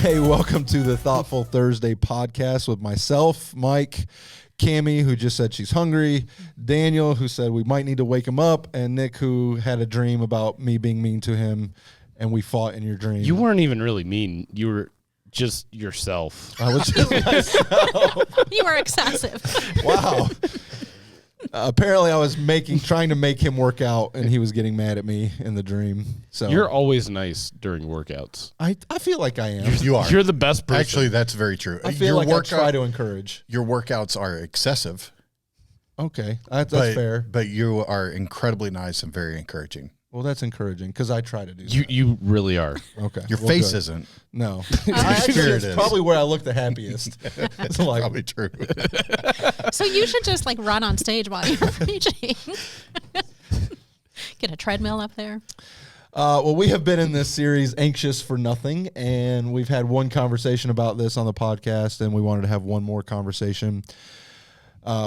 Hey, welcome to the Thoughtful Thursday podcast with myself, Mike, Cammie, who just said she's hungry, Daniel, who said we might need to wake him up, and Nik, who had a dream about me being mean to him, and we fought in your dream. You weren't even really mean. You were just yourself. I was just myself. You were excessive. Wow. Apparently, I was trying to make him work out, and he was getting mad at me in the dream. So You're always nice during workouts. I feel like I am. You are. You're the best person. Actually, that's very true. I feel like I try to encourage. Your workouts are excessive. Okay, that's but, fair. But you are incredibly nice and very encouraging. Well, that's encouraging because I try to do that. You really are. Okay. Your face isn't. No. spirit is. Probably where I look the happiest. It's like, Probably true. So you should just like run on stage while you're preaching. Get a treadmill up there. well, we have been in this series, Anxious for Nothing, and we've had one conversation about this on the podcast, and we wanted to have one more conversation.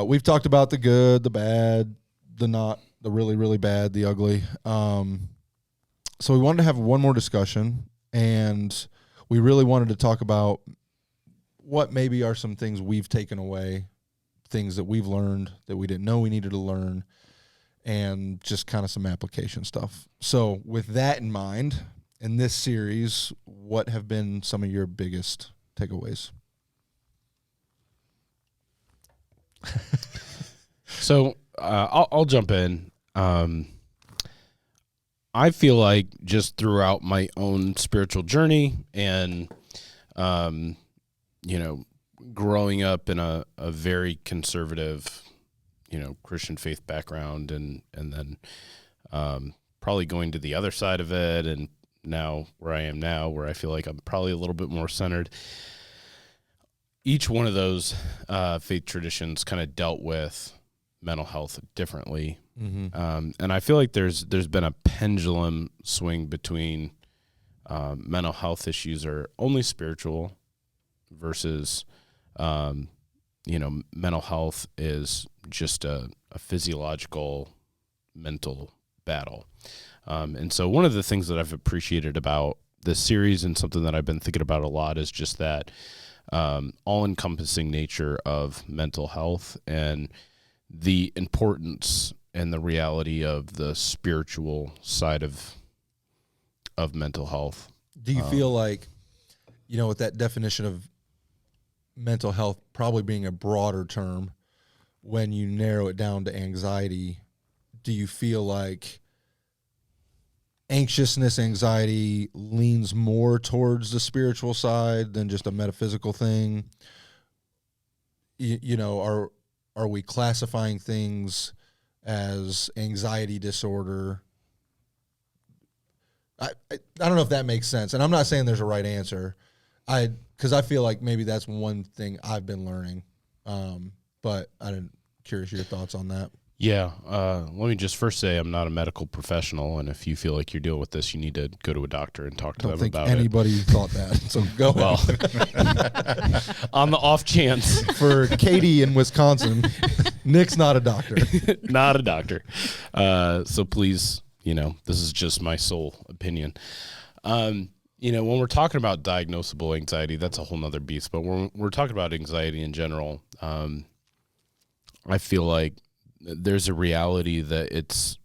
We've talked about the good, the bad, the not, the really, really bad, the ugly. So we wanted to have one more discussion, and we really wanted to talk about what maybe are some things we've taken away, things that we've learned that we didn't know we needed to learn, and just kind of some application stuff. So with that in mind, in this series, what have been some of your biggest takeaways? So I'll jump in. I feel like just throughout my own spiritual journey and, growing up in a very conservative, Christian faith background and then probably going to the other side of it and now where I am now, where I feel like I'm probably a little bit more centered. Each one of those faith traditions kind of dealt with mental health differently. Mm-hmm. And I feel like there's been a pendulum swing between mental health issues are only spiritual versus, mental health is just a physiological mental battle. And so one of the things that I've appreciated about this series and something that I've been thinking about a lot is just that all-encompassing nature of mental health and the importance and the reality of the spiritual side of mental health. Do you feel like, with that definition of mental health probably being a broader term, when you narrow it down to anxiety, do you feel like anxiety leans more towards the spiritual side than just a metaphysical thing? Are we classifying things as anxiety disorder? I don't know if that makes sense, and I'm not saying there's a right answer. Because I feel like maybe that's one thing I've been learning, but I'm curious your thoughts on that. Yeah, let me just first say I'm not a medical professional, and if you feel like you're dealing with this, you need to go to a doctor and talk to them about it. I don't think anybody thought that, so go ahead. On the off chance. For Katie in Wisconsin, Nik's not a doctor. Not a doctor. So please, this is just my sole opinion. When we're talking about diagnosable anxiety, that's a whole nother beast, but when we're talking about anxiety in general, I feel like there's a reality that it's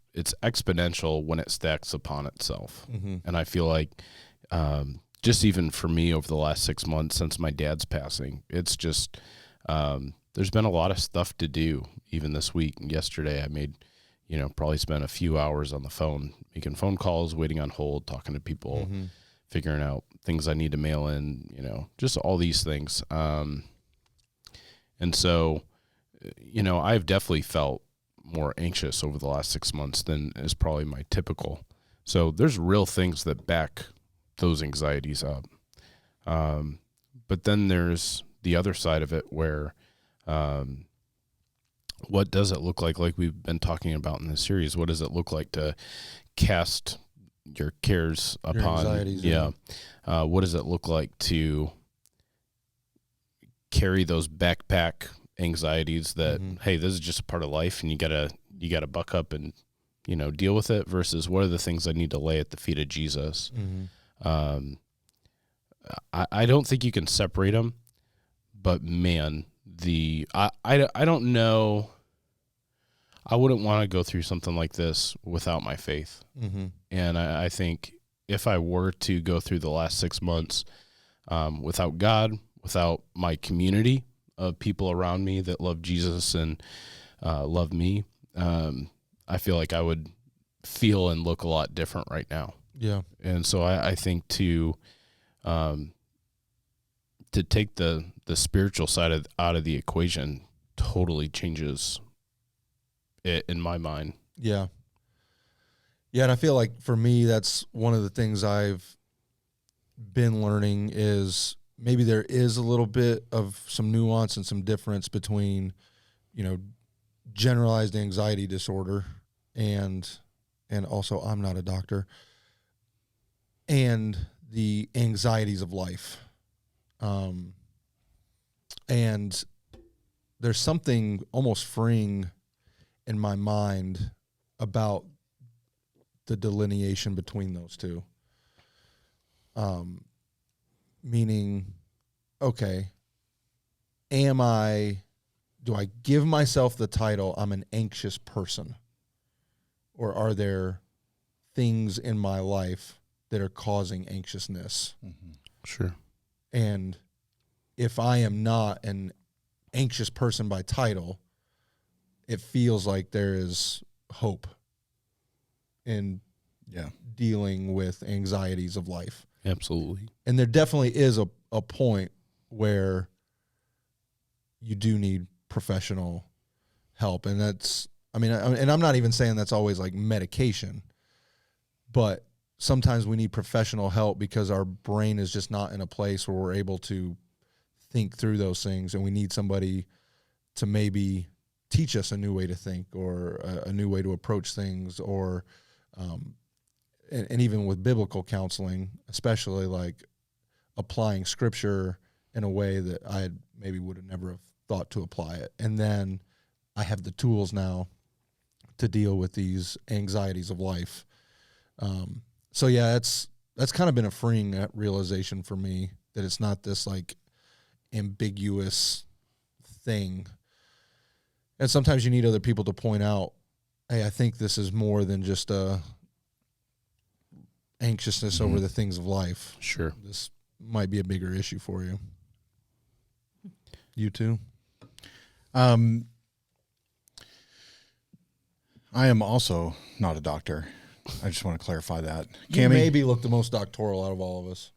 exponential when it stacks upon itself. Mm-hmm. And I feel like just even for me over the last 6 months since my dad's passing, it's just there's been a lot of stuff to do. Even this week, yesterday I made, probably spent a few hours on the phone, making phone calls, waiting on hold, talking to people, mm-hmm. figuring out things I need to mail in, just all these things. And so, I've definitely felt more anxious over the last 6 months than is probably my typical. So there's real things that back those anxieties up. But then there's the other side of it where what does it look like we've been talking about in this series, what does it look like to cast your cares upon, what does it look like to carry those backpack anxieties that, mm-hmm. hey, this is just a part of life and you gotta buck up and, deal with it, versus what are the things I need to lay at the feet of Jesus. Mm-hmm. I don't think you can separate them, but man, I don't know. I wouldn't want to go through something like this without my faith. Mm-hmm. And I think if I were to go through the last 6 months without God, without my community of people around me that love Jesus and love me, I feel like I would feel and look a lot different right now. Yeah. And so I think to take the spiritual side out of the equation totally changes it in my mind. Yeah. Yeah, and I feel like for me, that's one of the things I've been learning is maybe there is a little bit of some nuance and some difference between, generalized anxiety disorder and also I'm not a doctor, and the anxieties of life. And there's something almost freeing in my mind about the delineation between those two. Meaning, okay, do I give myself the title, I'm an anxious person? Or are there things in my life that are causing anxiousness? Mm-hmm. Sure. And if I am not an anxious person by title, it feels like there is hope in dealing with anxieties of life. Absolutely. And there definitely is a point where you do need professional help. And that's, and I'm not even saying that's always like medication, but sometimes we need professional help because our brain is just not in a place where we're able to think through those things, and we need somebody to maybe teach us a new way to think or a new way to approach things, or and even with biblical counseling, especially like applying scripture in a way that I maybe would have never have thought to apply it. And then I have the tools now to deal with these anxieties of life. So yeah, that's kind of been a freeing realization for me, that it's not this like ambiguous thing. And sometimes you need other people to point out, hey, I think this is more than just anxiousness over the things of life. Sure. This might be a bigger issue for you. You too? I am also not a doctor. I just want to clarify that. You Cammie? maybe look the most doctoral out of all of us.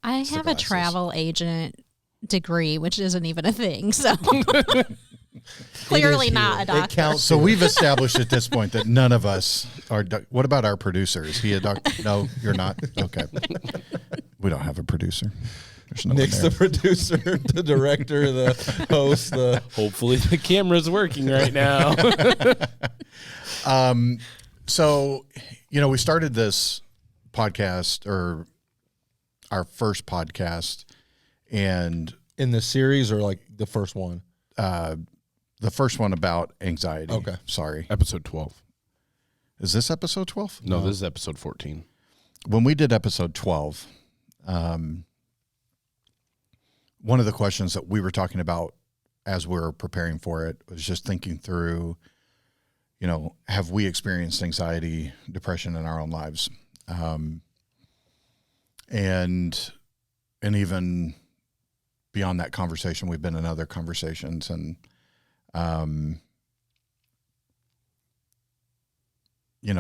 I It's the have a glasses. travel agent degree, which isn't even a thing. So clearly It is not here. a It doctor. counts. So we've established at this point that none of us are. What about our producer? Is he a doctor? No, you're not. Okay. We don't have a producer. There's no one Nick's there. the producer, the director, the host, the Hopefully the camera's working right now. So, we started this podcast, or our first podcast, and in the series, or like the first one. the first one about anxiety. Okay. Sorry. Episode 12. Is this episode 12? No, this is episode 14. When we did episode 12, one of the questions that we were talking about as we were preparing for it was just thinking through, have we experienced anxiety, depression in our own lives? And even beyond that conversation, we've been in other conversations, and,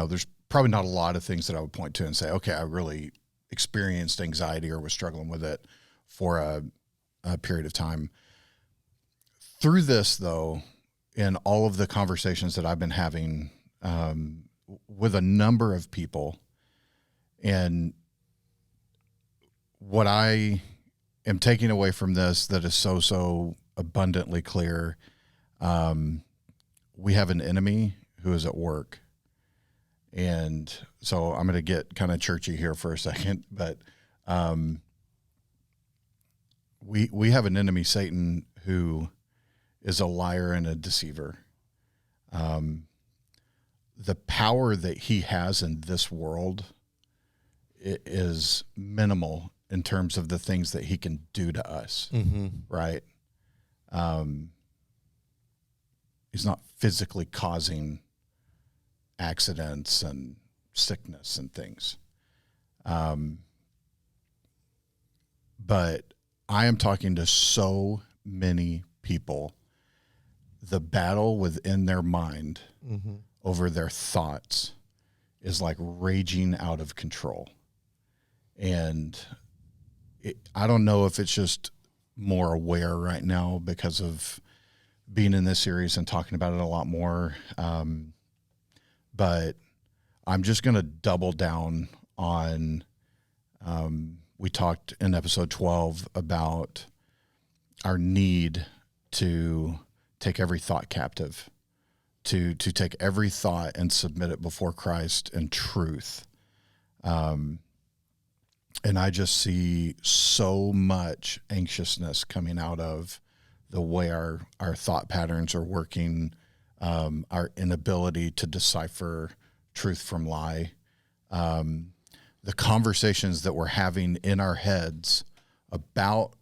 there's probably not a lot of things that I would point to and say, okay, I really experienced anxiety or was struggling with it for a period of time. Through this, though, in all of the conversations that I've been having with a number of people, and what I am taking away from this that is so abundantly clear, we have an enemy who is at work. And so I'm going to get kind of churchy here for a second, but we have an enemy, Satan, who is a liar and a deceiver. The power that he has in this world is minimal in terms of the things that he can do to us, right? He's not physically causing accidents and sickness and things. But I am talking to so many people. The battle within their mind over their thoughts is like raging out of control. And I don't know if it's just more aware right now because of being in this series and talking about it a lot more. But I'm just going to double down on, we talked in episode 12 about our need to take every thought captive, to take every thought and submit it before Christ in truth. And I just see so much anxiousness coming out of the way our thought patterns are working, our inability to decipher truth from lie, the conversations that we're having in our heads about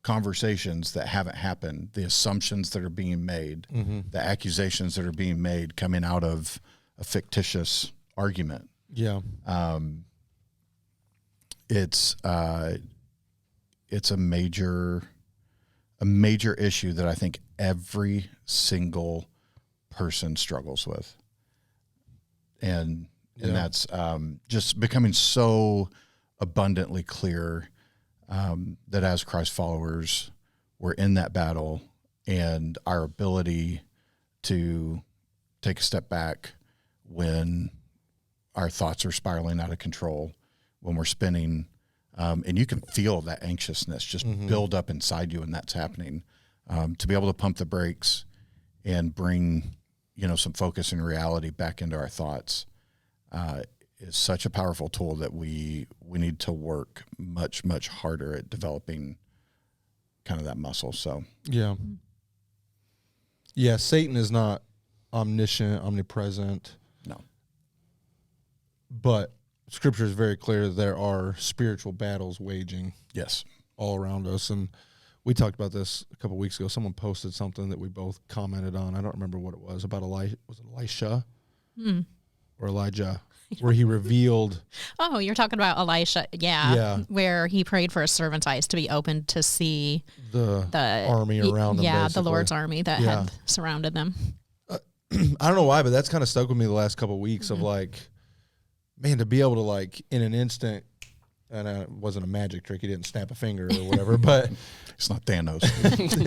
conversations that haven't happened, the assumptions that are being made, the accusations that are being made coming out of a fictitious argument. Yeah. It's a major issue that I think every single person struggles with. And that's just becoming so abundantly clear that as Christ followers, we're in that battle, and our ability to take a step back when our thoughts are spiraling out of control, when we're spinning, and you can feel that anxiousness just build up inside you, and that's happening. To be able to pump the brakes and bring, some focus and reality back into our thoughts is such a powerful tool that we need to work much, much harder at developing kind of that muscle. So yeah, Satan is not omniscient, omnipresent. No, but Scripture is very clear that there are spiritual battles waging. Yes, all around us. And we talked about this a couple of weeks ago. Someone posted something that we both commented on. I don't remember what it was, about was it Elisha or Elijah, where he revealed. Oh, you're talking about Elisha. Yeah. Where he prayed for his servant's eyes to be opened to see the army around them. Yeah, basically. the Lord's army that had surrounded them. I don't know why, but that's kind of stuck with me the last couple of weeks of like, man, to be able to like in an instant, and it wasn't a magic trick, he didn't snap a finger or whatever, but it's not Thanos.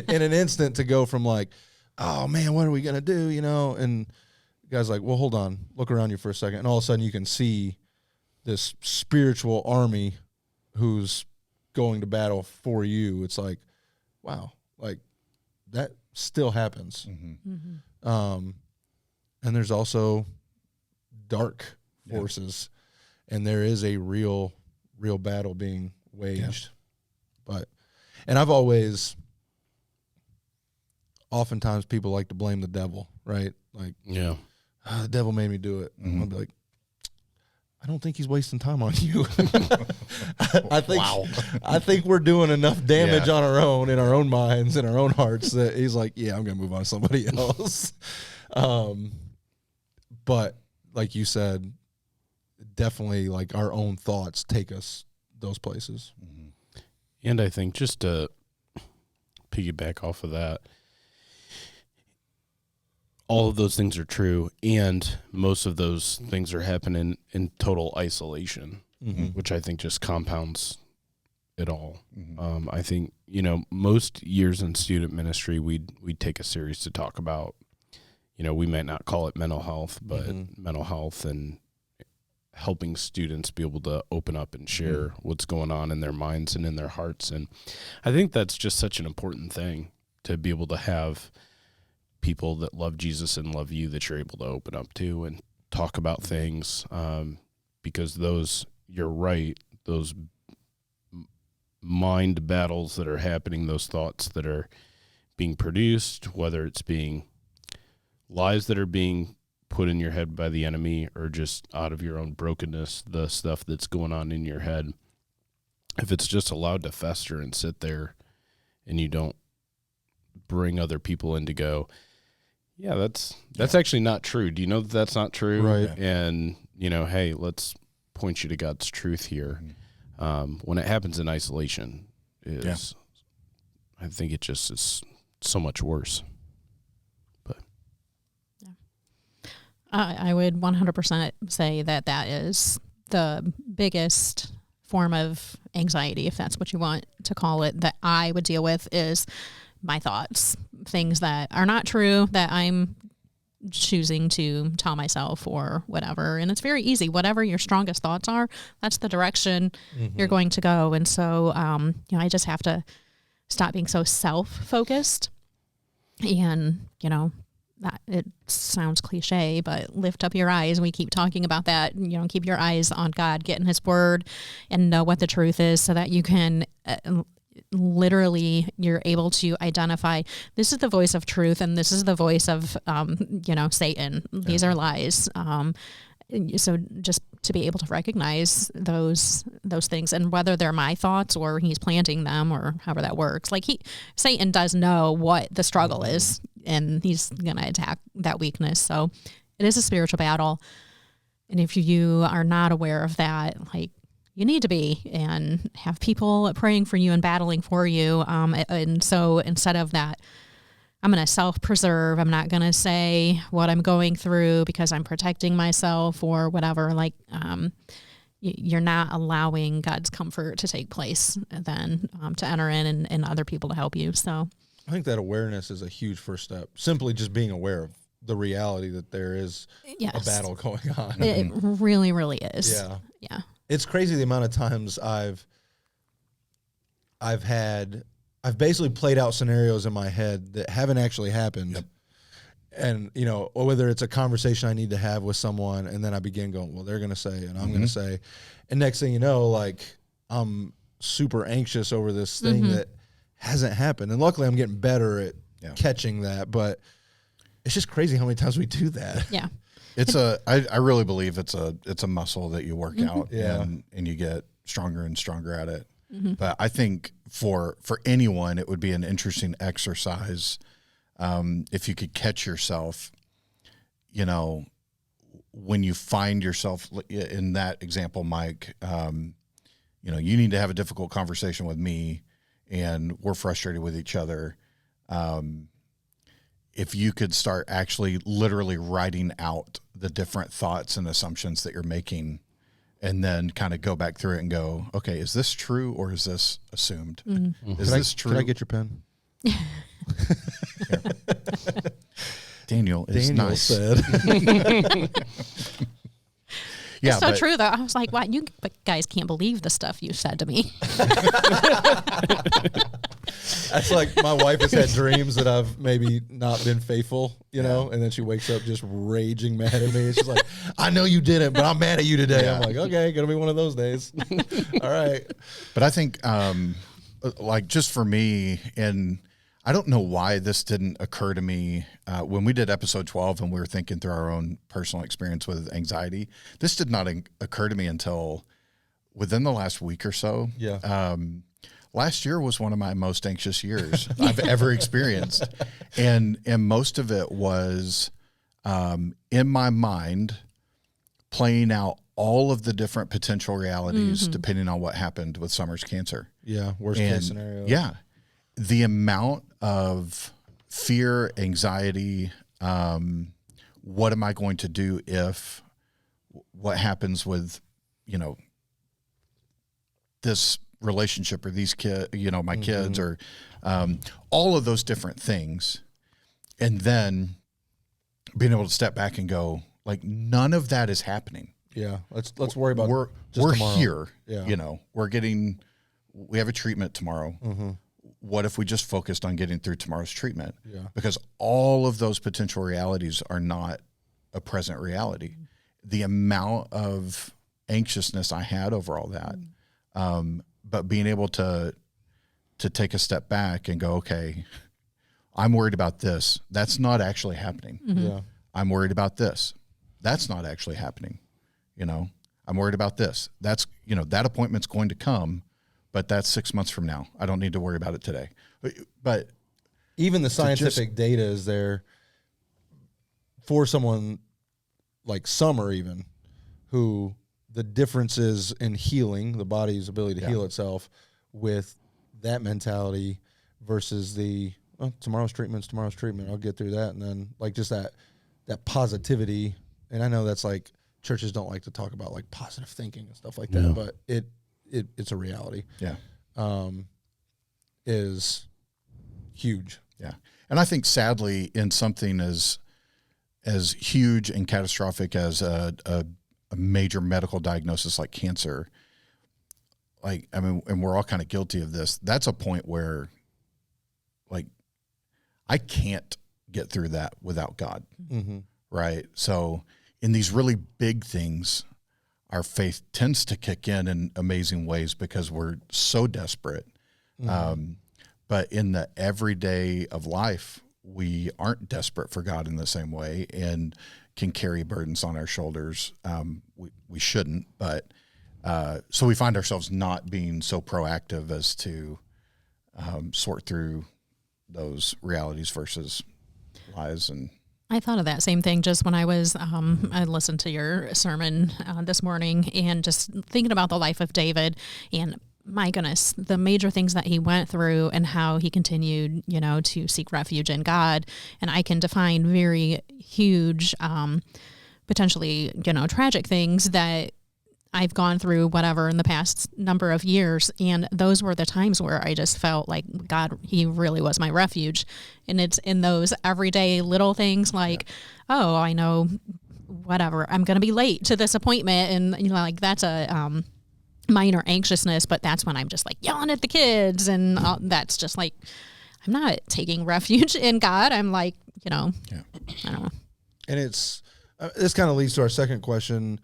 In an instant to go from like, oh man, what are we going to do? And the guy's like, well, hold on, look around you for a second. And all of a sudden you can see this spiritual army who's going to battle for you. It's like, wow, like that still happens. And there's also dark forces, and there is a real battle being waged. And I've oftentimes people like to blame the devil, right? Like, the devil made me do it. I'll be like, I don't think he's wasting time on you. I think we're doing enough damage on our own, in our own minds, in our own hearts, that he's like, yeah, I'm going to move on to somebody else. But like you said, definitely like our own thoughts take us those places. And I think just to piggyback off of that, all of those things are true, and most of those things are happening in total isolation, which I think just compounds it all. I think, most years in student ministry, we'd take a series to talk about, we might not call it mental health, but mental health and helping students be able to open up and share what's going on in their minds and in their hearts. And I think that's just such an important thing, to be able to have people that love Jesus and love you that you're able to open up to and talk about things, because you're right, those mind battles that are happening, those thoughts that are being produced, whether it's being lies that are being put in your head by the enemy or just out of your own brokenness, the stuff that's going on in your head, if it's just allowed to fester and sit there and you don't bring other people in to go, yeah, that's actually not true. Do you know that that's not true? Right. And, hey, let's point you to God's truth here. When it happens in isolation I think it just is so much worse. But I would 100% say that is the biggest form of anxiety, if that's what you want to call it, that I would deal with is my thoughts, things that are not true that I'm choosing to tell myself or whatever. And it's very easy. Whatever your strongest thoughts are, that's the direction you're going to go. And so, I just have to stop being so self-focused and, that it sounds cliche, but lift up your eyes. We keep talking about that, keep your eyes on God, get in his word and know what the truth is so that you can literally you're able to identify this is the voice of truth and this is the voice of, Satan. These are lies. So just to be able to recognize those things and whether they're my thoughts or he's planting them or however that works. Like Satan does know what the struggle is and he's going to attack that weakness. So it is a spiritual battle. And if you are not aware of that, like you need to be and have people praying for you and battling for you. And so instead of that, I'm going to self-preserve. I'm not going to say what I'm going through because I'm protecting myself or whatever. Like, you're not allowing God's comfort to take place then to enter in and other people to help you. So I think that awareness is a huge first step. Simply just being aware of the reality that there is a battle going on. It really, really is. Yeah. Yeah. It's crazy the amount of times I've basically played out scenarios in my head that haven't actually happened. Yep. And, or whether it's a conversation I need to have with someone and then I begin going, well, they're going to say, and I'm going to say, and next thing you know, like I'm super anxious over this thing that hasn't happened. And luckily I'm getting better at catching that, but it's just crazy how many times we do that. Yeah. I really believe it's a muscle that you work out and you get stronger and stronger at it. But I think for anyone, it would be an interesting exercise if you could catch yourself, when you find yourself in that example, Mike, you need to have a difficult conversation with me and we're frustrated with each other. If you could start actually literally writing out the different thoughts and assumptions that you're making and then kind of go back through it and go, okay, is this true or is this assumed? Is this true? Can I get your pen? Daniel is nice. Said. Yeah, it's so true, though. I was like, wow, you guys can't believe the stuff you said to me. That's like my wife has had dreams that I've maybe not been faithful, and then she wakes up just raging mad at me. And she's like, I know you didn't, but I'm mad at you today. Yeah. I'm like, okay, gonna be one of those days. All right. But I think, like just for me, and I don't know why this didn't occur to me when we did episode 12 and we were thinking through our own personal experience with anxiety. This did not occur to me until within the last week or so. Yeah. Last year was one of my most anxious years I've ever experienced. And most of it was in my mind playing out all of the different potential realities depending on what happened with Summer's cancer. Yeah, worst case scenario. Yeah. The amount of fear, anxiety, what am I going to do if, what happens with, this relationship or these kids, my kids or all of those different things. And then being able to step back and go, like, none of that is happening. Yeah. Let's worry about we're tomorrow. Here. Yeah. We have a treatment tomorrow. What if we just focused on getting through tomorrow's treatment? Yeah. Because all of those potential realities are not a present reality. The amount of anxiousness I had over all that, but being able to take a step back and go, okay, I'm worried about this. That's not actually happening. Yeah. I'm worried about this. That's not actually happening. I'm worried about this. That's, that appointment's going to come, but that's 6 months from now. I don't need to worry about it today. But even the scientific data is there for someone like Summer, even, who the differences in healing, the body's ability to heal itself with that mentality versus the, tomorrow's treatment, I'll get through that. And then like just that positivity. And I know that's like churches don't like to talk about like positive thinking and stuff like that, but it's a reality. Yeah. Is huge. Yeah. And I think sadly in something as huge and catastrophic as a major medical diagnosis like cancer, like, I mean, and we're all kind of guilty of this. That's a point where like, I can't get through that without God. Mm-hmm. Right. So in these really big things, our faith tends to kick in amazing ways because we're so desperate. Mm-hmm. But in the everyday of life, we aren't desperate for God in the same way and can carry burdens on our shoulders. We shouldn't, but so we find ourselves not being so proactive as to sort through those realities versus lies. And I thought of that same thing just when I was, I listened to your sermon this morning and just thinking about the life of David and my goodness, the major things that he went through and how he continued, to seek refuge in God. And I can define very huge, potentially, tragic things that I've gone through whatever in the past number of years. And those were the times where I just felt like God, he really was my refuge. And it's in those everyday little things like, oh, I know whatever, I'm going to be late to this appointment. And, like that's a minor anxiousness, but that's when I'm just like yelling at the kids. And that's just like, I'm not taking refuge in God. I'm like, I don't know. And it's, this kind of leads to our second question.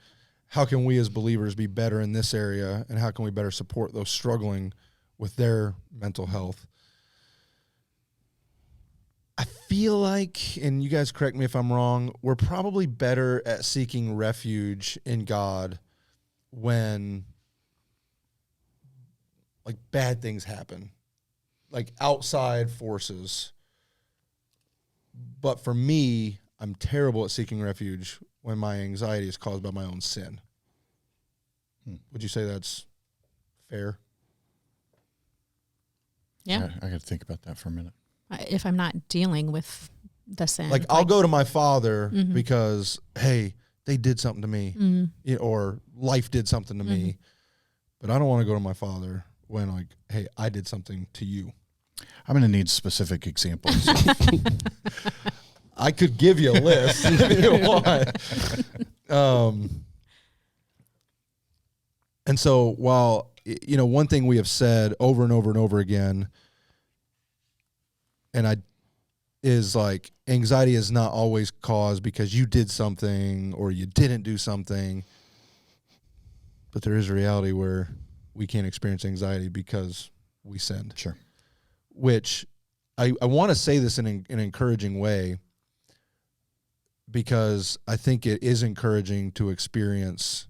How can we as believers be better in this area, and how can we better support those struggling with their mental health? I feel like, and you guys correct me if I'm wrong, we're probably better at seeking refuge in God when like bad things happen, like outside forces. But for me, I'm terrible at seeking refuge when my anxiety is caused by my own sin. Would you say that's fair? Yeah. I got to think about that for a minute. If I'm not dealing with the sin. Like I'll go to my father because, hey, they did something to me or life did something to me. But I don't want to go to my father when like, hey, I did something to you. I'm going to need specific examples. I could give you a list if you want. And so while, one thing we have said over and over and over again, is like anxiety is not always caused because you did something or you didn't do something. But there is a reality where we can't experience anxiety because we sinned. Sure. Which I want to say this in an encouraging way, because I think it is encouraging to experience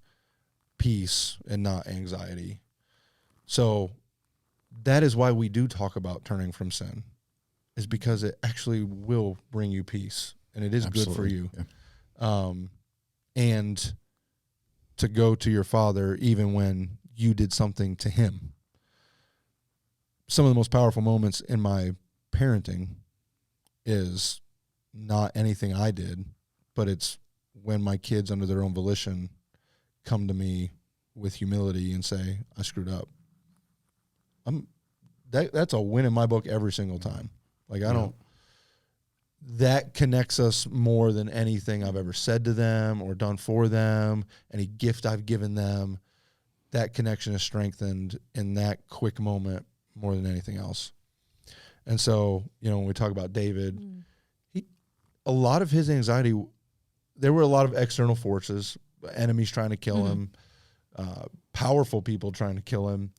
peace and not anxiety. So that is why we do talk about turning from sin, is because it actually will bring you peace and it is good for you. Yeah. And to go to your father even when you did something to him. Some of the most powerful moments in my parenting is not anything I did, but it's when my kids under their own volition come to me with humility and say, I screwed up. That's a win in my book every single time. Like that connects us more than anything I've ever said to them or done for them, any gift I've given them. That connection is strengthened in that quick moment more than anything else. And so, when we talk about David, a lot of his anxiety, there were a lot of external forces, enemies trying to kill him, powerful people trying to kill him.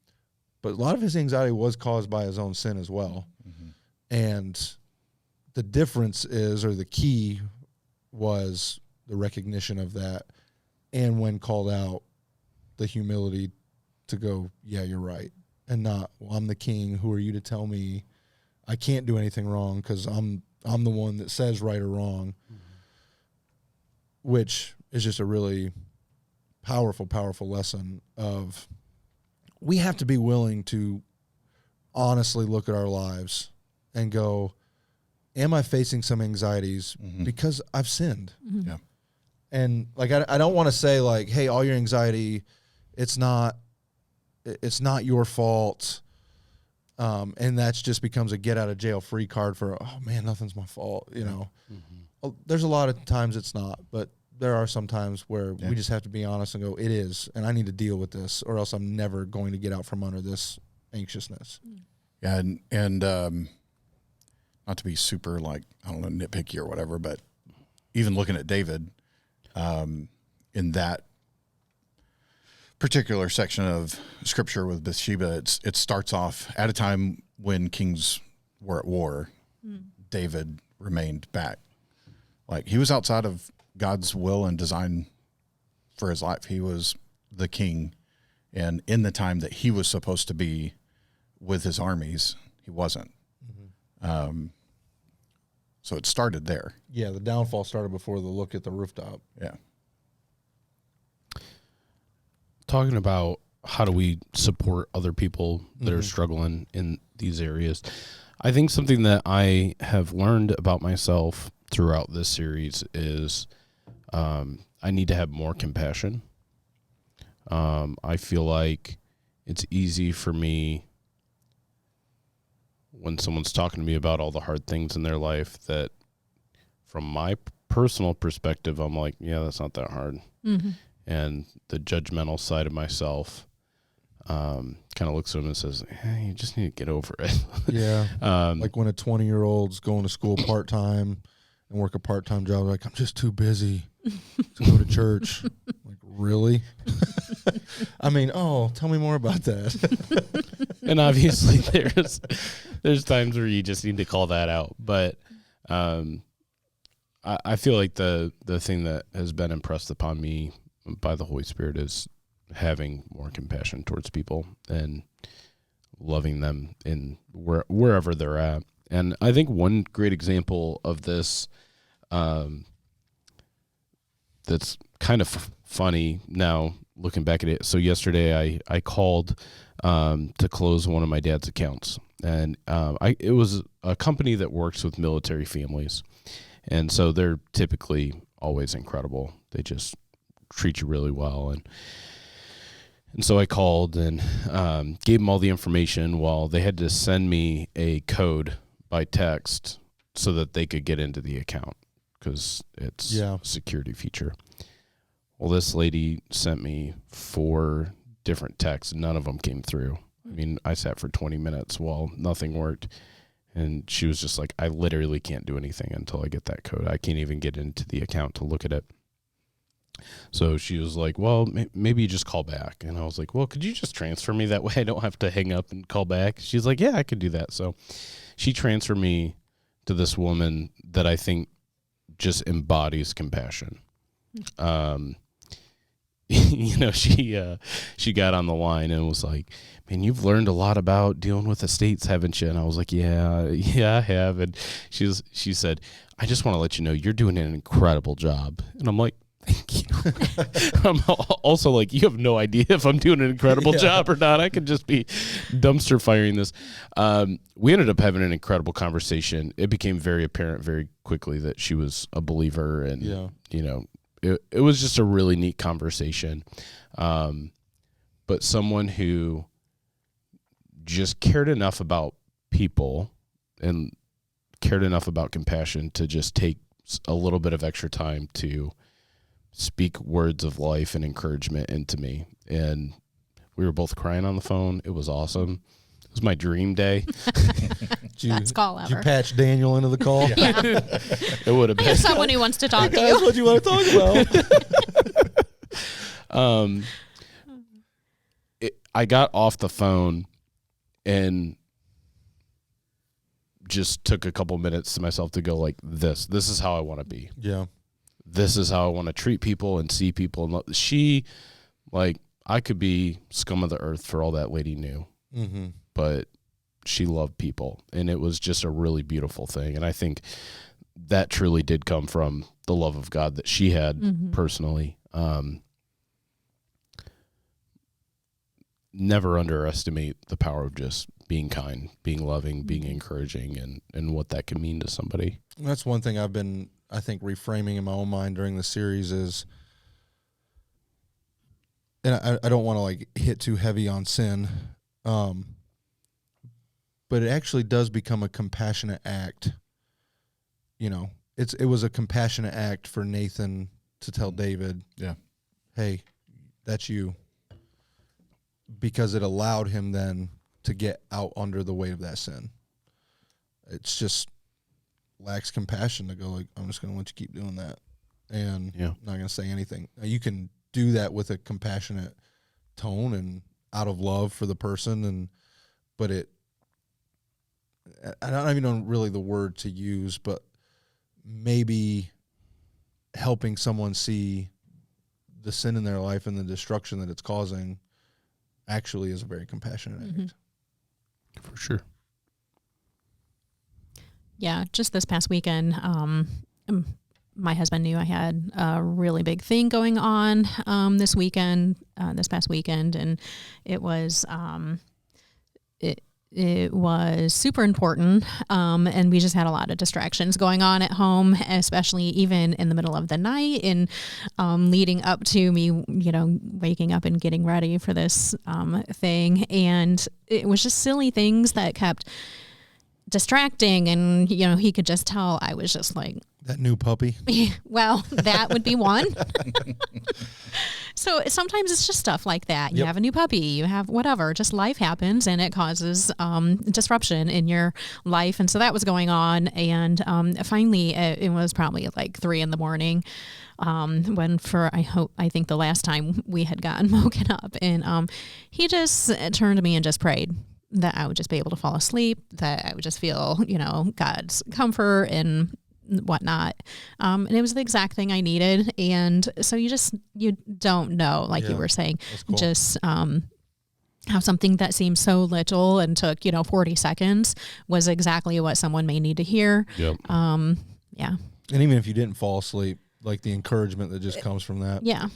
But a lot of his anxiety was caused by his own sin as well. And the difference is, or the key was the recognition of that. And when called out, the humility to go, yeah, you're right. and not, well, I'm the king. Who are you to tell me I can't do anything wrong because I'm the one that says right or wrong, which is just a really powerful lesson of we have to be willing to honestly look at our lives and go, am I facing some anxieties because I've sinned? Yeah. And like, I don't want to say like, hey, all your anxiety, it's not your fault. And that's just becomes a get out of jail free card for, oh man, nothing's my fault. You know, there's a lot of times it's not, but there are some times where we just have to be honest and go, it is, and I need to deal with this or else I'm never going to get out from under this anxiousness. Yeah. And not to be super like, I don't know, nitpicky or whatever, but even looking at David, in that particular section of scripture with Bathsheba, it starts off at a time when kings were at war. David remained back. Like he was outside of God's will and design for his life. He was the king. And in the time that he was supposed to be with his armies, he wasn't. So it started there. Yeah, the downfall started before the look at the rooftop. Yeah. Talking about how do we support other people that are struggling in these areas, I think something that I have learned about myself throughout this series is I need to have more compassion. I feel like it's easy for me when someone's talking to me about all the hard things in their life that from my personal perspective, I'm like, yeah, that's not that hard. And the judgmental side of myself kind of looks at him and says, hey, you just need to get over it. Yeah. Like when a 20-year-old's going to school part-time and work a part-time job, like, I'm just too busy to go to church. Like, really? I mean, tell me more about that. And obviously there's times where you just need to call that out. But I feel like the thing that has been impressed upon me by the Holy Spirit is having more compassion towards people and loving them in wherever they're at. And I think one great example of this that's kind of funny now looking back at it. So yesterday I called to close one of my dad's accounts. And it was a company that works with military families. And so they're typically always incredible. They just treat you really well. And so I called and gave them all the information while they had to send me a code by text so that they could get into the account because it's a security feature. Well, this lady sent me 4 different texts. None of them came through. I mean, I sat for 20 minutes while nothing worked. And she was just like, I literally can't do anything until I get that code. I can't even get into the account to look at it. So she was like, well, maybe you just call back. And I was like, well, could you just transfer me? That way I don't have to hang up and call back. She's like, yeah, I could do that. So she transferred me to this woman that I think just embodies compassion. She got on the line and was like, man, you've learned a lot about dealing with estates, haven't you? And I was like, yeah, I have. And she said, I just want to let you know you're doing an incredible job. And I'm like, thank you. I'm also like, you have no idea if I'm doing an incredible job or not. I could just be dumpster firing this. We ended up having an incredible conversation. It became very apparent very quickly that she was a believer and, it was just a really neat conversation. But someone who just cared enough about people and cared enough about compassion to just take a little bit of extra time to speak words of life and encouragement into me. And we were both crying on the phone. It was awesome. It was my dream day. Best call ever. Did you patch Daniel into the call? Yeah. It would have been. There's someone who wants to talk to That's you. what you want to talk about. I got off the phone and just took a couple minutes to myself to go like this is how I want to be. Yeah. This is how I want to treat people and see people. And she, like, I could be scum of the earth for all that lady knew. but she loved people, and it was just a really beautiful thing. And I think that truly did come from the love of God that she had personally. Never underestimate the power of just being kind, being loving, being encouraging, and what that can mean to somebody. That's one thing I've been, I think, reframing in my own mind during the series is, and I don't want to like hit too heavy on sin, but it actually does become a compassionate act. You know, it was a compassionate act for Nathan to tell David, hey, that's you. Because it allowed him then to get out under the weight of that sin. It's just lacks compassion to go like, I'm just going to let you keep doing that. And not going to say anything. Now, you can do that with a compassionate tone and out of love for the person. But I don't even know really the word to use, but maybe helping someone see the sin in their life and the destruction that it's causing actually is a very compassionate act. For sure. Yeah, just this past weekend, my husband knew I had a really big thing going on this past weekend, and it was it was super important, and we just had a lot of distractions going on at home, especially even in the middle of the night and leading up to me, waking up and getting ready for this thing. And it was just silly things that kept distracting, and he could just tell I was just like, that new puppy. Well, that would be one. So sometimes it's just stuff like that. You have a new puppy, you have whatever, just life happens and it causes disruption in your life. And so that was going on. And finally, it was probably like 3 a.m. when I think the last time we had gotten woken up, and he just turned to me and just prayed that I would just be able to fall asleep, that I would just feel, God's comfort and whatnot. And it was the exact thing I needed. And so you don't know, like you were saying, cool. Just how something that seems so little and took, 40 seconds was exactly what someone may need to hear. Yep. Yeah. And even if you didn't fall asleep, like the encouragement that just comes from that. Yeah.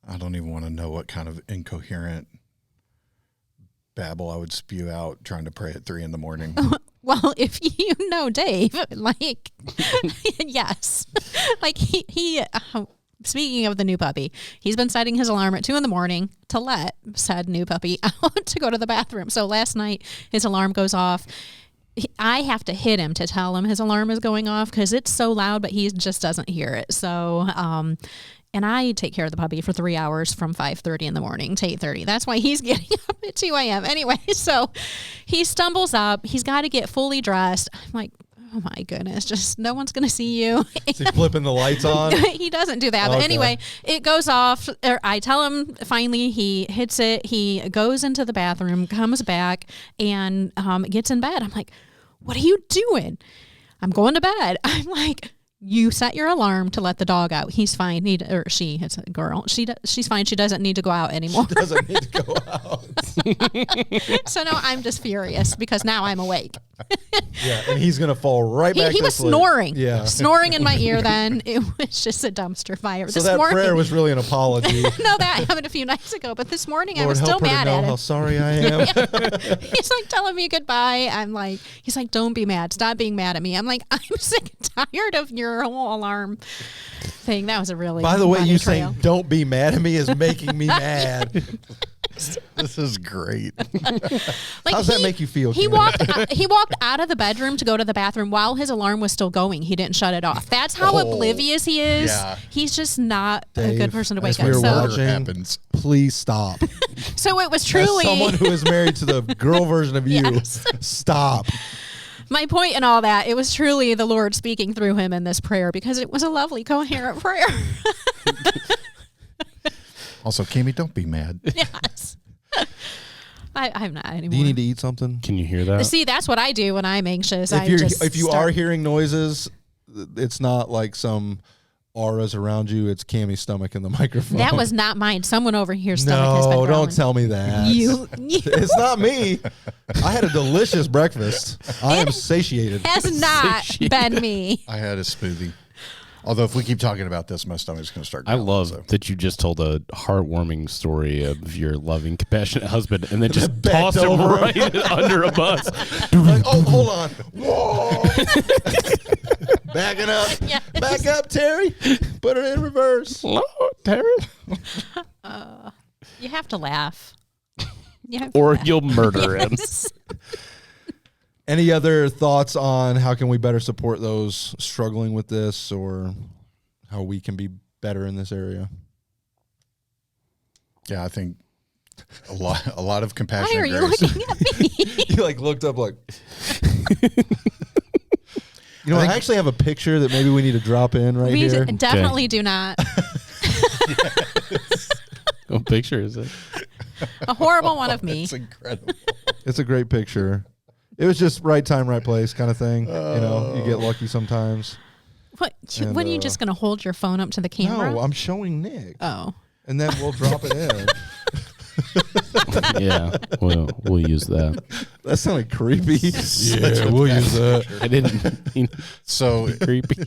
I don't even want to know what kind of incoherent babble I would spew out trying to pray at 3 a.m. Well, if you know Dave, like, yes, like he speaking of the new puppy, he's been setting his alarm at 2 a.m. to let said new puppy out to go to the bathroom. So last night his alarm goes off. I have to hit him to tell him his alarm is going off because it's so loud, but he just doesn't hear it. So, and I take care of the puppy for 3 hours from 5:30 in the morning to 8:30. That's why he's getting up at 2 a.m. Anyway, so he stumbles up. He's got to get fully dressed. I'm like, oh my goodness, just no one's going to see you. Is he flipping the lights on? He doesn't do that. But anyway, it goes off. I tell him finally, he hits it. He goes into the bathroom, comes back, and gets in bed. I'm like, what are you doing? I'm going to bed. I'm like, you set your alarm to let the dog out. He's fine. She, it's a girl. She's fine. She doesn't need to go out anymore. She doesn't need to go out. So now I'm just furious because now I'm awake. Yeah, and he's gonna fall right back. He to was sleep. snoring. Yeah, snoring in my ear. Then it was just a dumpster fire. So that prayer was really an apology. No, that happened a few nights ago, but this morning Lord, I was still mad at him. How sorry I am. He's like telling me goodbye. He's like, don't be mad. Stop being mad at me. I'm like, I'm sick and tired of your whole alarm thing. That was a really. By the way, you trail. saying "don't be mad at me" is making me mad. This is great. How does that make you feel? He walked out of the bedroom to go to the bathroom while his alarm was still going. He didn't shut it off. That's how oblivious he is. Yeah. He's just not a good person to wake up. Happens. Please stop. So it was truly as someone who is married to the girl version of you. Yes. Stop. My point in all that, it was truly the Lord speaking through him in this prayer because it was a lovely, coherent prayer. Also, Cammie, don't be mad. Yes. I'm not anymore. Do you need to eat something? Can you hear that? See, that's what I do when I'm anxious. If you are hearing noises, it's not like some auras around you, it's Cammie's stomach in the microphone. That was not mine. Someone over here's stomach has been No, growling. don't tell me that. It's not me. I had a delicious breakfast. I am satiated. Has not been me. I had a smoothie. Although if we keep talking about this, my stomach's going to start growling. I love that you just told a heartwarming story of your loving, compassionate husband and then just tossed him over right under a bus. Like, oh, hold on. Whoa. Backing up. Yes. Back up, Terry. Put it in reverse. Lord, Terry. You have to laugh. You have to Or laugh. you'll murder him. Yes. Any other thoughts on how can we better support those struggling with this, or how we can be better in this area? Yeah, I think a lot of compassion. Why are and you grace. looking at me? You like looked up like. You know, I actually have a picture that maybe we need to drop in right We here. definitely do not. What picture is it? A horrible one of me. It's incredible. It's a great picture. It was just right time, right place kind of thing. You know, you get lucky sometimes. What? And, What are you just going to hold your phone up to the camera? No, I'm showing Nick. Oh. And then we'll drop it in. Yeah, we'll use that. That sounded creepy. Yeah, we'll use that. I didn't mean So, creepy.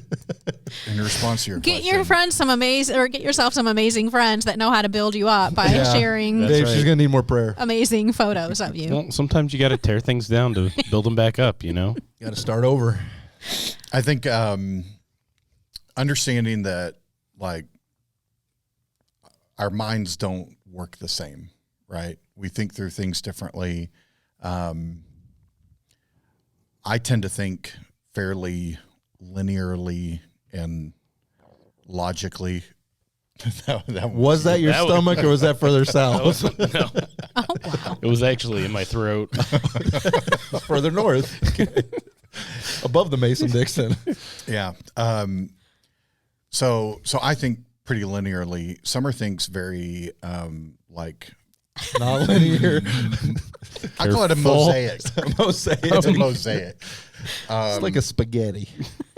in response to your Get question, your friends some amazing, or get yourself some amazing friends that know how to build you up by Yeah. sharing That's Dave, right. she's going to need more prayer. amazing photos of you. Well, sometimes you got to tear things down to build them back up, you know? Got to start over. I think understanding that, like, our minds don't work the same, right? We think through things differently. I tend to think fairly linearly and logically. Was that your That was- stomach or was that further south? No, Oh, wow. it was actually in my throat. Further north. Above the Mason-Dixon. Yeah. So I think pretty linearly. Summer thinks very like Not linear. I call it a full. mosaic. Mosaic. It's a mosaic. It's like a spaghetti.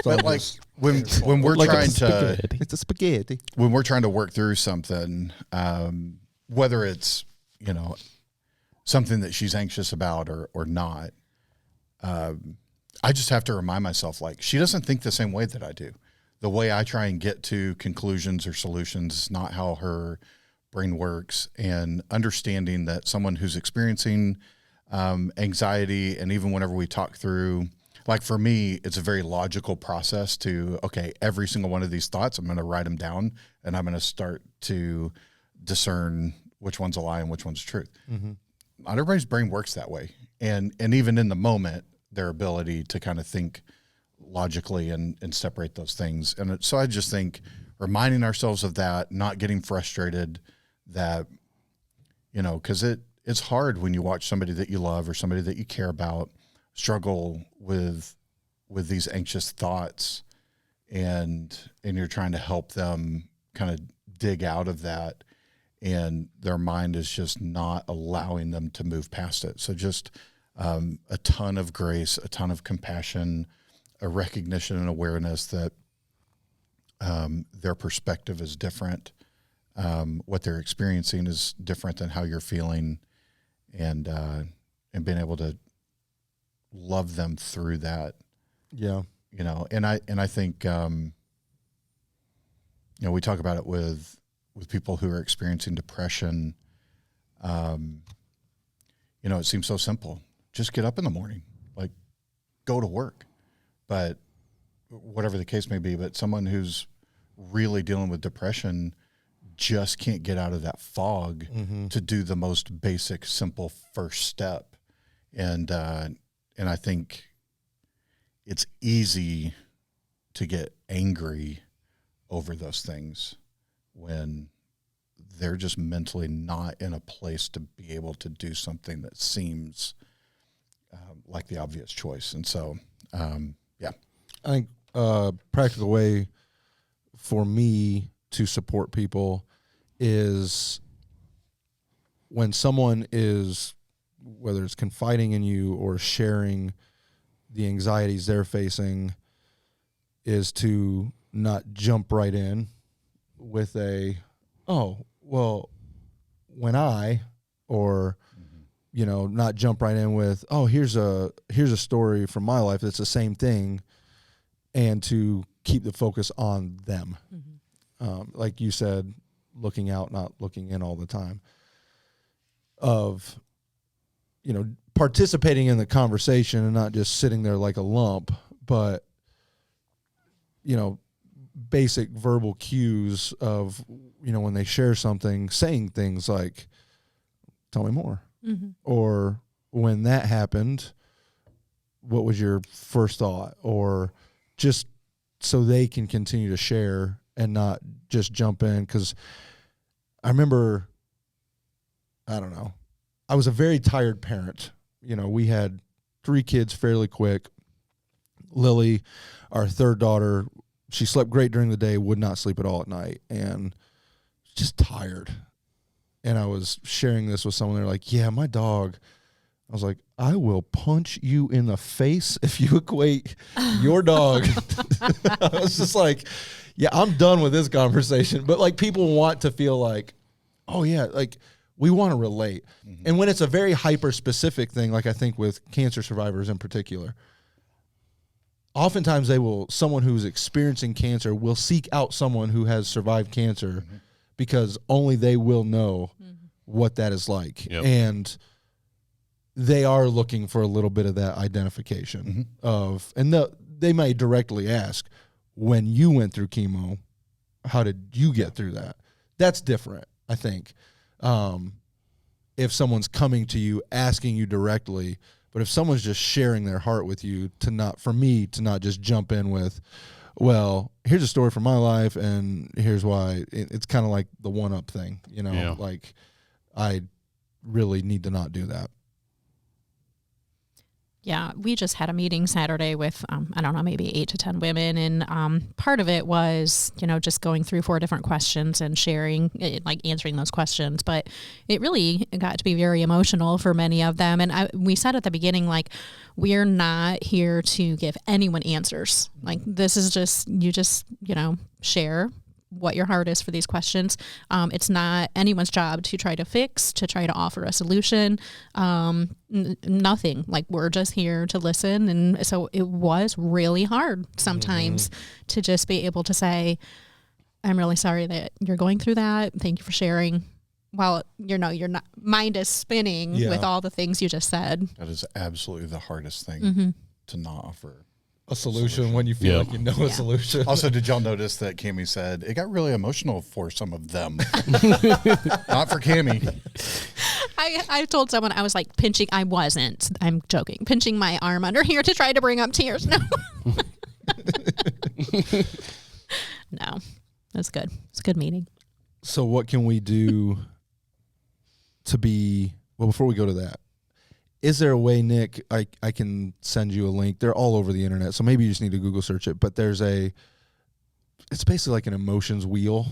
But like when we're Like a trying to spaghetti. It's a spaghetti. when we're trying to work through something, whether it's something that she's anxious about or not, I just have to remind myself, like, she doesn't think the same way that I do. The way I try and get to conclusions or solutions is not how her brain works. And understanding that someone who's experiencing anxiety, and even whenever we talk through, like for me, it's a very logical process to, okay, every single one of these thoughts, I'm going to write them down and I'm going to start to discern which one's a lie and which one's truth. Mm-hmm. Not everybody's brain works that way. And even in the moment, their ability to kind of think logically and separate those things. And so I just think reminding ourselves of that, not getting frustrated that, because it's hard when you watch somebody that you love or somebody that you care about struggle with these anxious thoughts, and you're trying to help them kind of dig out of that, and their mind is just not allowing them to move past it. So just a ton of grace, a ton of compassion, a recognition and awareness that their perspective is different. What they're experiencing is different than how you're feeling, and being able to love them through that. Yeah. And I think, we talk about it with people who are experiencing depression. It seems so simple. Just get up in the morning, like go to work. But whatever the case may be, but someone who's really dealing with depression just can't get out of that fog to do the most basic, simple first step. And I think it's easy to get angry over those things when they're just mentally not in a place to be able to do something that seems like the obvious choice. And so, yeah. I think a practical way for me to support people is when someone is, whether it's confiding in you or sharing the anxieties they're facing, is to not jump right in with a, oh, well, when or, not jump right in with, oh, here's a story from my life that's the same thing, and to keep the focus on them. Like you said, looking out, not looking in all the time, of, participating in the conversation and not just sitting there like a lump, but, basic verbal cues of, when they share something, saying things like, tell me more. Or when that happened, what was your first thought? Or just so they can continue to share and not just jump in. Because I remember, I don't know, I was a very tired parent. We had 3 kids fairly quick. Lily, our third daughter, she slept great during the day, would not sleep at all at night, and just tired. And I was sharing this with someone. They're like, yeah, my dog. I was like, I will punch you in the face if you equate your dog. I was just like, yeah, I'm done with this conversation. But like, people want to feel like, oh yeah, like we want to relate. And when it's a very hyper specific thing, like I think with cancer survivors in particular, oftentimes someone who's experiencing cancer will seek out someone who has survived cancer because only they will know what that is like. Yep. And they are looking for a little bit of that identification of, and they may directly ask, when you went through chemo, how did you get through that? That's different, I think. If someone's coming to you, asking you directly, but if someone's just sharing their heart with you, for me to not just jump in with, well, here's a story from my life, and here's why. It's kind of like the one-up thing, like I really need to not do that. Yeah, we just had a meeting Saturday with, I don't know, maybe 8 to 10 women. And part of it was, just going through 4 different questions and sharing, like answering those questions. But it really got to be very emotional for many of them. And we said at the beginning, like, we're not here to give anyone answers. Like, this is just, share what your heart is for these questions. It's not anyone's job to try to offer a solution. Nothing. Like, we're just here to listen. And so it was really hard sometimes to just be able to say, I'm really sorry that you're going through that. Thank you for sharing. While, your mind is spinning with all the things you just said. That is absolutely the hardest thing to not offer. A solution when you feel like a solution. Also, did y'all notice that Cammie said it got really emotional for some of them? Not for Cammie. I told someone, I was like I'm joking, pinching my arm under here to try to bring up tears. No. No, that's good. It's a good meeting. So what can we do before we go to that, is there a way, Nik, I can send you a link? They're all over the internet, so maybe you just need to Google search it. But it's basically like an emotions wheel.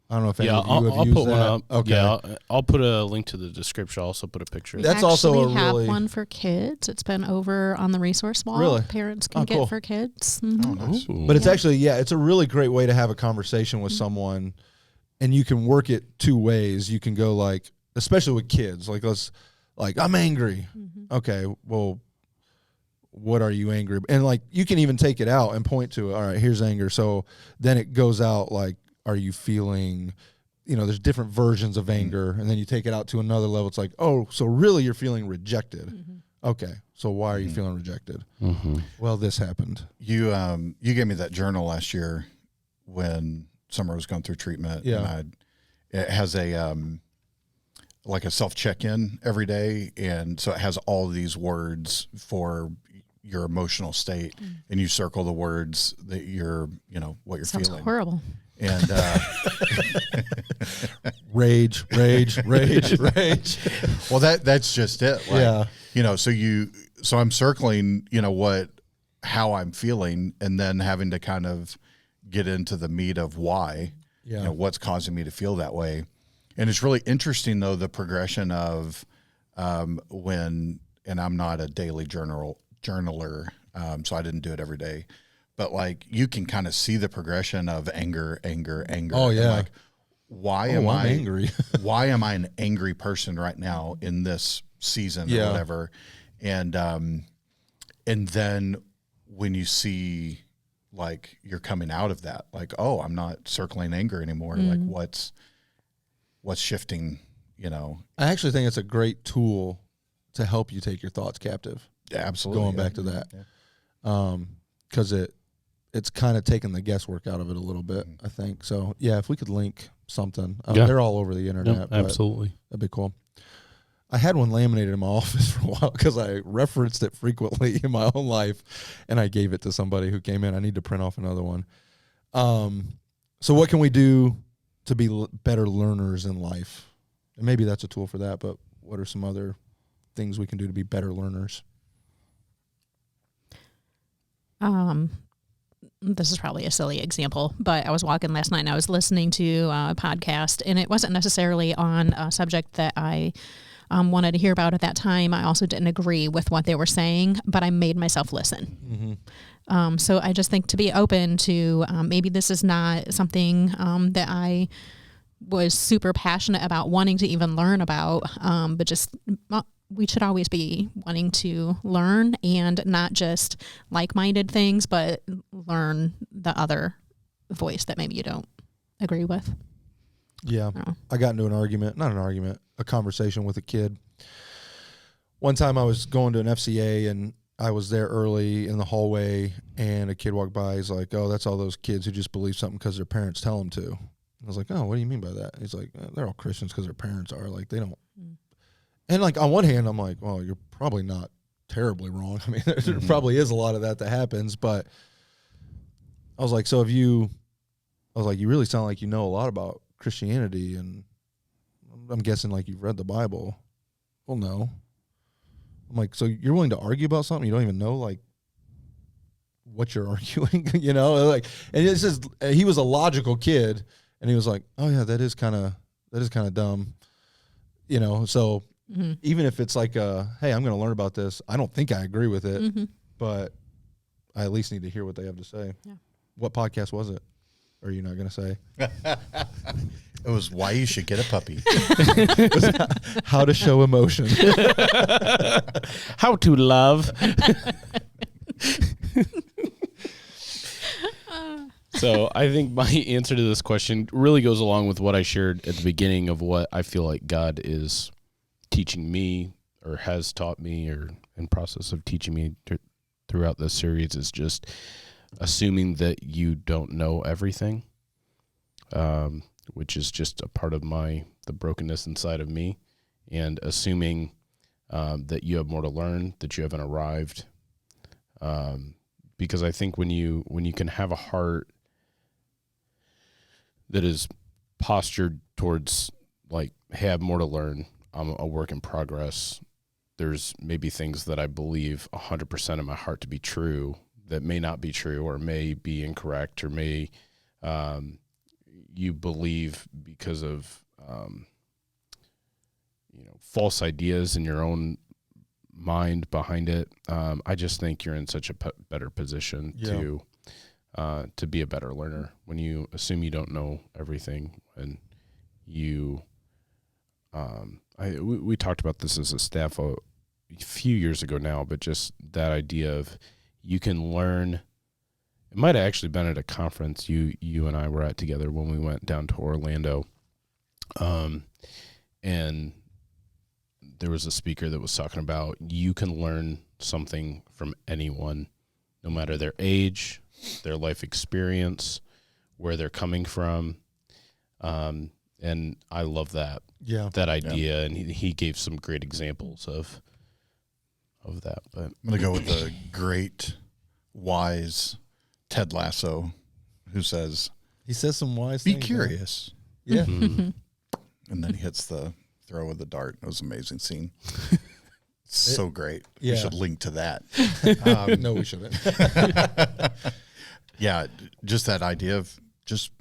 I don't know if any of you have used put that. One up. Okay. Yeah, I'll put a link to the description. I'll also put a picture. That's also we have one for kids. It's been over on the resource wall. Really? Parents can cool. get for kids. Oh, nice. But it's actually, it's a really great way to have a conversation with someone, and you can work it 2 ways. You can go like, especially with kids, like I'm angry. Okay, well, what are you angry about? And like, you can even take it out and point to it. All right, here's anger. So then it goes out like, are you feeling, there's different versions of anger. And then you take it out to another level. It's like, oh, so really you're feeling rejected. Okay, so why are you feeling rejected? Well, this happened. You gave me that journal last year when Summer was going through treatment. Yeah. And it has like a self-check-in every day, and so it has all these words for your emotional state, and you circle the words that you're, what you're Sounds feeling. Horrible. And Rage. Well, that's just it. Like, so I'm circling, how I'm feeling, and then having to kind of get into the meat of why, what's causing me to feel that way. And it's really interesting, though, the progression of and I'm not a daily journaler, so I didn't do it every day. but like you can kind of see the progression of anger. Oh, yeah. And like, why am I'm I angry? why am I an angry person right now in this season or whatever? And then when you see like you're coming out of that, like, oh, I'm not circling anger anymore. Like what's shifting, you know? I actually think it's a great tool to help you take your thoughts captive. Absolutely. Going back to that. Because it's kind of taken the guesswork out of it a little bit, I think. So, yeah, if we could link something. They're all over the internet. Yep, absolutely. That'd be cool. I had one laminated in my office for a while because I referenced it frequently in my own life, and I gave it to somebody who came in. I need to print off another one. So what can we do to be better learners in life? And maybe that's a tool for that, but what are some other things we can do to be better learners? This is probably a silly example, but I was walking last night and I was listening to a podcast, and it wasn't necessarily on a subject that I wanted to hear about at that time. I also didn't agree with what they were saying, but I made myself listen. So I just think to be open to maybe this is not something that I was super passionate about wanting to even learn about, but just we should always be wanting to learn, and not just like-minded things, but learn the other voice that maybe you don't agree with. Yeah. I got into a conversation with a kid. One time I was going to an FCA and I was there early in the hallway, and a kid walked by. He's like, oh, that's all those kids who just believe something because their parents tell them to. I was like, oh, what do you mean by that? He's like, they're all Christians because their parents are. Like, they don't. And, like, on one hand, I'm like, well, you're probably not terribly wrong. I mean, there probably is a lot of that happens. But I was like, you really sound like you know a lot about Christianity. And I'm guessing, like, you've read the Bible. Well, no. I'm like, so you're willing to argue about something you don't even know, like, what you're arguing, you know? Like, and it's just, he was a logical kid. And he was like, oh, yeah, that is kind of dumb, you know? So even if it's like, hey, I'm going to learn about this, I don't think I agree with it, but I at least need to hear what they have to say. Yeah. What podcast was it? Or are you not going to say? It was Why You Should Get a Puppy. How to show emotion. How to love. So I think my answer to this question really goes along with what I shared at the beginning of what I feel like God is teaching me, or has taught me, or in process of teaching me throughout this series, is just assuming that you don't know everything, which is just a part of the brokenness inside of me, and assuming that you have more to learn, that you haven't arrived. Because I think when you can have a heart that is postured towards, like, hey, I have more to learn, I'm a work in progress, there's maybe things that I believe 100% of my heart to be true that may not be true, or may be incorrect, or may you believe because of false ideas in your own mind behind it. I just think you're in such a better position to be a better learner when you assume you don't know everything. And you, we talked about this as a staff a few years ago now, but just that idea of you can learn. It might have actually been at a conference you and I were at together when we went down to Orlando, and there was a speaker that was talking about you can learn something from anyone, no matter their age, their life experience, where they're coming from. And I love that idea. Yeah. And he gave some great examples of that. But I'm going to go with the great, wise Ted Lasso, who says, he says some wise be things. Be curious. Yeah. And then he hits the throw of the dart. It was an amazing scene. So great. Yeah. We should link to that. No, we shouldn't. Yeah, just that idea of just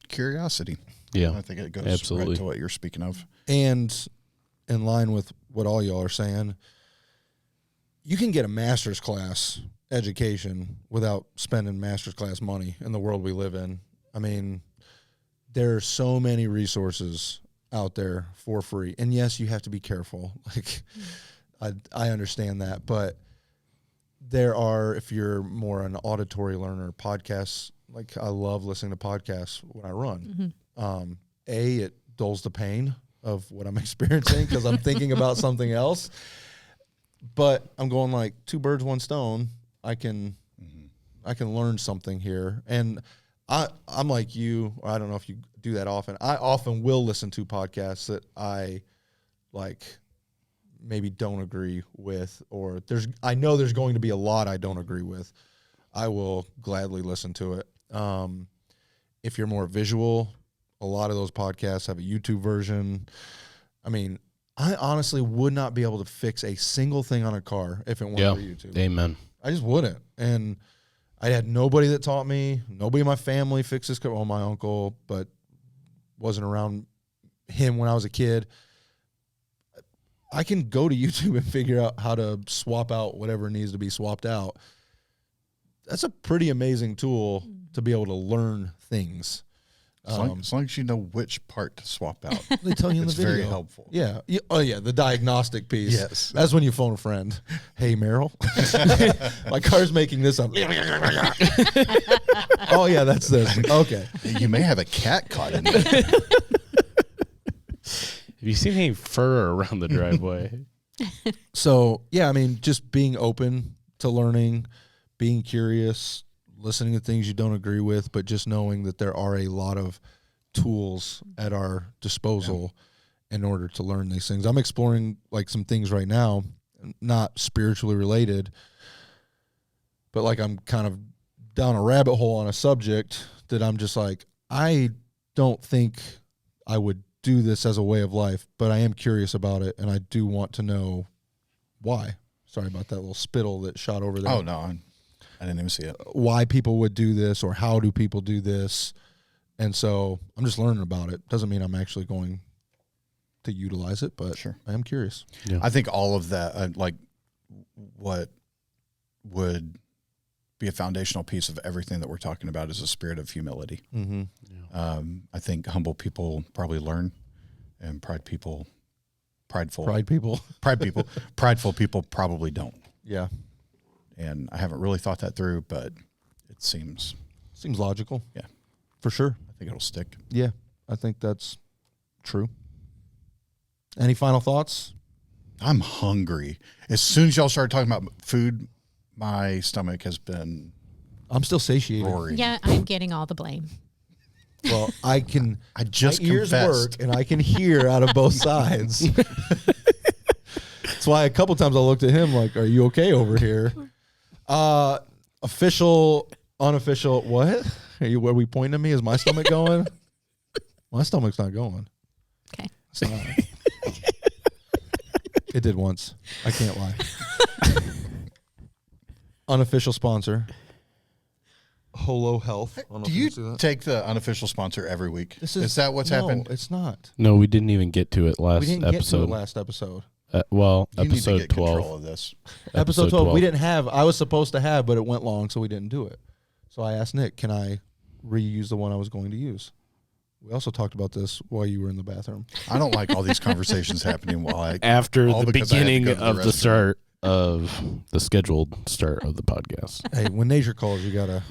curiosity. Yeah, I think it goes absolutely right to what you're speaking of. And in line with what all y'all are saying, you can get a master's class education without spending master's class money in the world we live in. I mean, there are so many resources out there for free. And yes, you have to be careful. Like, I understand that. But there are, if you're more an auditory learner, podcasts, like I love listening to podcasts when I run. It dulls the pain of what I'm experiencing because I'm thinking about something else. But I'm going like 2 birds, 1 stone. I can learn something here. And I'm like you, or I don't know if you do that often. I often will listen to podcasts that I like maybe don't agree with, or I know there's going to be a lot I don't agree with. I will gladly listen to it. If you're more visual, a lot of those podcasts have a YouTube version. I mean, I honestly would not be able to fix a single thing on a car if it weren't for YouTube. Amen. I just wouldn't. And I had nobody that taught me. Nobody in my family fixes car. Well, my uncle, but wasn't around him when I was a kid. I can go to YouTube and figure out how to swap out whatever needs to be swapped out. That's a pretty amazing tool to be able to learn things. As long as you know which part to swap out. They tell you in the video. It's very helpful. Yeah. Oh, yeah, the diagnostic piece. Yes. That's when you phone a friend. Hey, Meryl, my car's making this up. Oh, yeah, that's this. Okay. You may have a cat caught in there. Have you seen any fur around the driveway? So, yeah, I mean, just being open to learning, being curious, listening to things you don't agree with, but just knowing that there are a lot of tools at our disposal in order to learn these things. I'm exploring like some things right now, not spiritually related, but like I'm kind of down a rabbit hole on a subject that I'm just like, I don't think I would do this as a way of life, but I am curious about it, and I do want to know why. Sorry about that little spittle that shot over there. Oh, no, I didn't even see it. Why people would do this, or how do people do this. And so I'm just learning about it. Doesn't mean I'm actually going to utilize it, but Sure. I am curious. Yeah. I think all of that, like what would be a foundational piece of everything that we're talking about is a spirit of humility. Mm-hmm. I think humble people probably learn, and prideful people probably don't. Yeah. And I haven't really thought that through, but it seems logical. Yeah. For sure. I think it'll stick. Yeah. I think that's true. Any final thoughts? I'm hungry. As soon as y'all started talking about food, my stomach has been I'm still satiated. roaring. Yeah, I'm getting all the blame. Well, I just my ears confessed. work, and I can hear out of both sides. That's why a couple times I looked at him like, "Are you okay over here?" Official, unofficial. What? Are we pointing at me? Is my stomach going? My stomach's not going. Okay. It's not. It did once. I can't lie. Unofficial sponsor. Holo Health. I don't know Do if you see that. take the unofficial sponsor every week? This Is that what's no, happened? It's not. No, we didn't even get to it last We didn't get to episode. it last episode. Well, You need to episode get 12. control of this. Episode 12. We didn't have. I was supposed to have, but it went long, so we didn't do it. So I asked Nick, can I reuse the one I was going to use? We also talked about this while you were in the bathroom. I don't like all these conversations happening while I After all the because I had to beginning go to the of the restroom. start of the scheduled start of the podcast. Hey, when nature calls, you gotta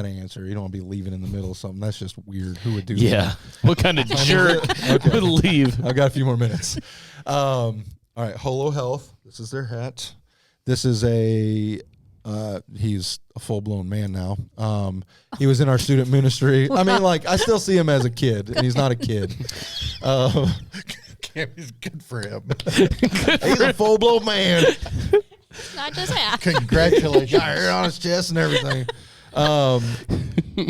answer. You don't want to be leaving in the middle of something. That's just weird. Who would do that? Yeah. What kind of jerk Okay. would leave? I've got a few more minutes. All right, Holo Health. This is their hat. This is he's a full-blown man now. He was in our student ministry. I mean, like, I still see him as a kid, and he's not a kid. Cammie's good for him. He's a full-blown man. Not just half. Congratulations. Got hair on his chest and everything.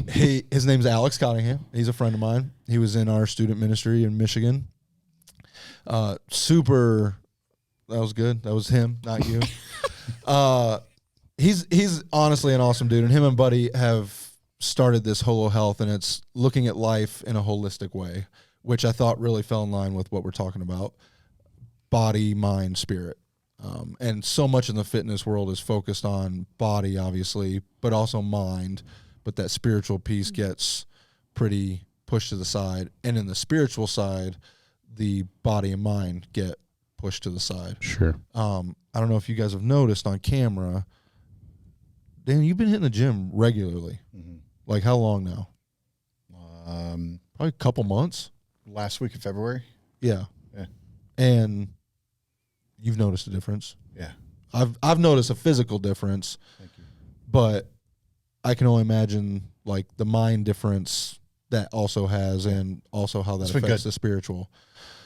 His name's Alex Cottingham. He's a friend of mine. He was in our student ministry in Michigan. Super. That was good. That was him, not you. He's honestly an awesome dude, and him and Buddy have started this Holo Health, and it's looking at life in a holistic way, which I thought really fell in line with what we're talking about: body, mind, spirit. And so much in the fitness world is focused on body, obviously, but also mind. But that spiritual piece gets pretty pushed to the side. And in the spiritual side, the body and mind get pushed to the side. Sure. I don't know if you guys have noticed on camera, Dan, you've been hitting the gym regularly. Mm-hmm. Like how long now? Probably a couple months. Last week of February. Yeah. Yeah. And you've noticed a difference. Yeah. I've noticed a physical difference. Thank you. But I can only imagine like the mind difference that also has, and also how that affects the spiritual.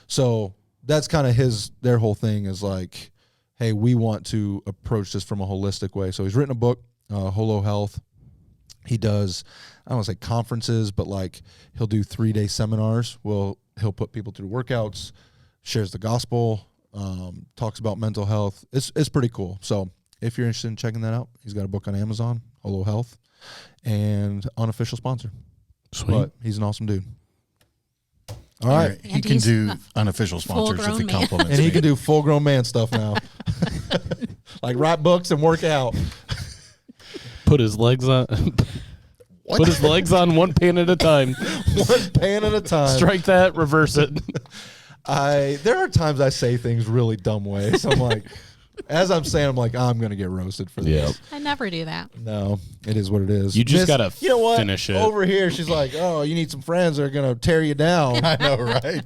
So that's kind of their whole thing is like, hey, we want to approach this from a holistic way. So he's written a book, Holo Health. He does, I don't want to say conferences, but like he'll do 3-day seminars. He'll put people through workouts, shares the gospel, talks about mental health. It's pretty cool. So if you're interested in checking that out, he's got a book on Amazon, Holo Health, and unofficial sponsor. Sweet. But he's an awesome dude. All right. He can do unofficial sponsors if he compliments And he me. can do full-grown man stuff now. Like write books and work out. Put his legs on. Put his legs on one pan at a time. One pan at a time. Strike that, reverse it. There are times I say things really dumb ways. I'm like, as I'm saying, I'm like, I'm going to get roasted for this. Yeah. I never do that. No, it is what it is. You just got to you know what? finish it. Over here, she's like, oh, you need some friends that are going to tear you down. I know, right?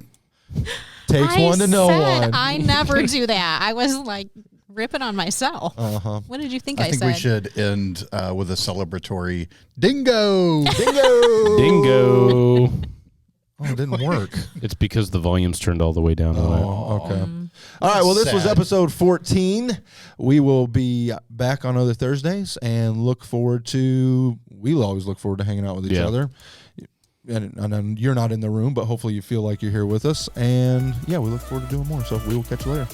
Takes one to know one. I never do that. I was like ripping on myself. Uh-huh. What did you think I think we said? should end with a celebratory dingo. Dingo. Dingo. Oh, it didn't work. It's because the volume's turned all the way down. Oh, okay. All right. Well, this was Sad. episode 14. We will be back on other Thursdays and we'll always look forward to hanging out with each other. And you're not in the room, but hopefully you feel like you're here with us. And yeah, we look forward to doing more. So we will catch you later.